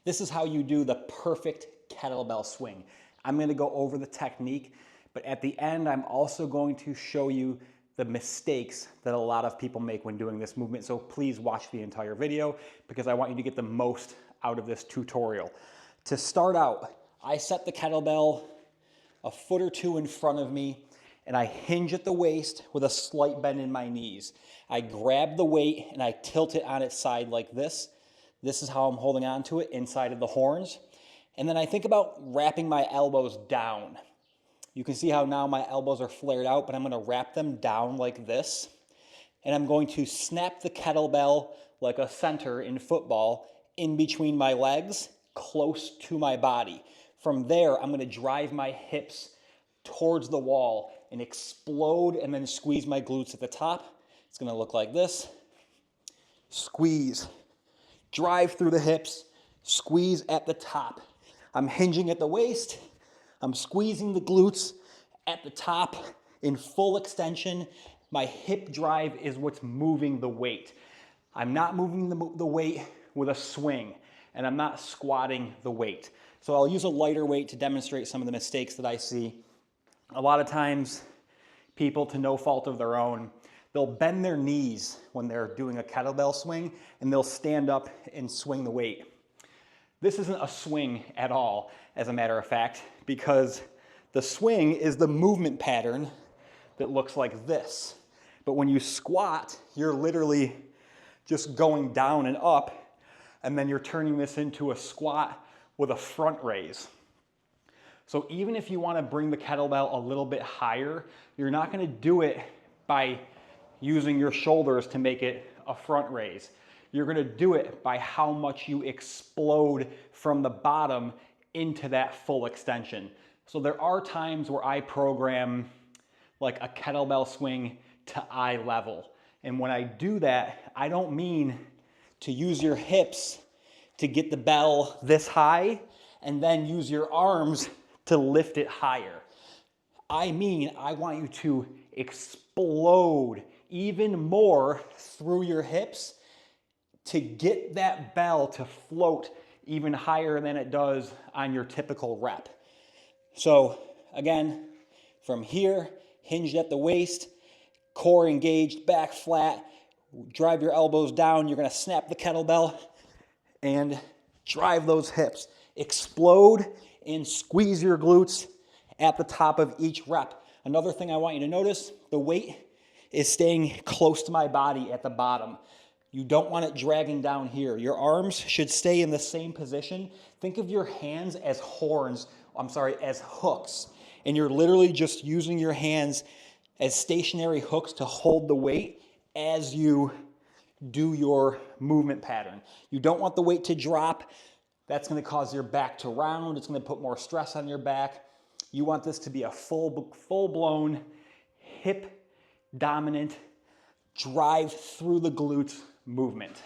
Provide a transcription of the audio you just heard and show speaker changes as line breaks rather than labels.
This is how you do the perfect kettlebell swing. I'm going to go over the technique, but at the end, I'm also going to show you the mistakes that a lot of people make when doing this movement. So please watch the entire video because I want you to get the most out of this tutorial. To start out, I set the kettlebell a foot or two in front of me and I hinge at the waist with a slight bend in my knees. I grab the weight and I tilt it on its side like this. This is how I'm holding on to it inside of the horns. And then I think about wrapping my elbows down. You can see how now my elbows are flared out, but I'm gonna wrap them down like this. And I'm going to snap the kettlebell like a center in football in between my legs, close to my body. From there, I'm gonna drive my hips towards the wall and explode and then squeeze my glutes at the top. It's gonna look like this. Squeeze, drive through the hips, squeeze at the top. I'm hinging at the waist. I'm squeezing the glutes at the top in full extension. My hip drive is what's moving the weight. I'm not moving the weight with a swing, and I'm not squatting the weight. So I'll use a lighter weight to demonstrate some of the mistakes that I see. A lot of times, people, to no fault of their own, they'll bend their knees when they're doing a kettlebell swing, and they'll stand up and swing the weight. This isn't a swing at all, as a matter of fact, because the swing is the movement pattern that looks like this. But when you squat, you're literally just going down and up, and then you're turning this into a squat with a front raise. So even if you want to bring the kettlebell a little bit higher, you're not going to do it by using your shoulders to make it a front raise. You're going to do it by how much you explode from the bottom into that full extension. So there are times where I program like a kettlebell swing to eye level. And when I do that, I don't mean to use your hips to get the bell this high and then use your arms to lift it higher. I mean, I want you to explode even more through your hips to get that bell to float even higher than it does on your typical rep. So again, from here, hinged at the waist, core engaged, back flat, drive your elbows down. You're gonna snap the kettlebell and drive those hips. Explode and squeeze your glutes at the top of each rep. Another thing I want you to notice, the weight is staying close to my body at the bottom. You don't want it dragging down here. Your arms should stay in the same position. Think of your hands as as hooks. And you're literally just using your hands as stationary hooks to hold the weight as you do your movement pattern. You don't want the weight to drop. That's gonna cause your back to round. It's gonna put more stress on your back. You want this to be a full-blown, hip-dominant, drive through the glutes movement.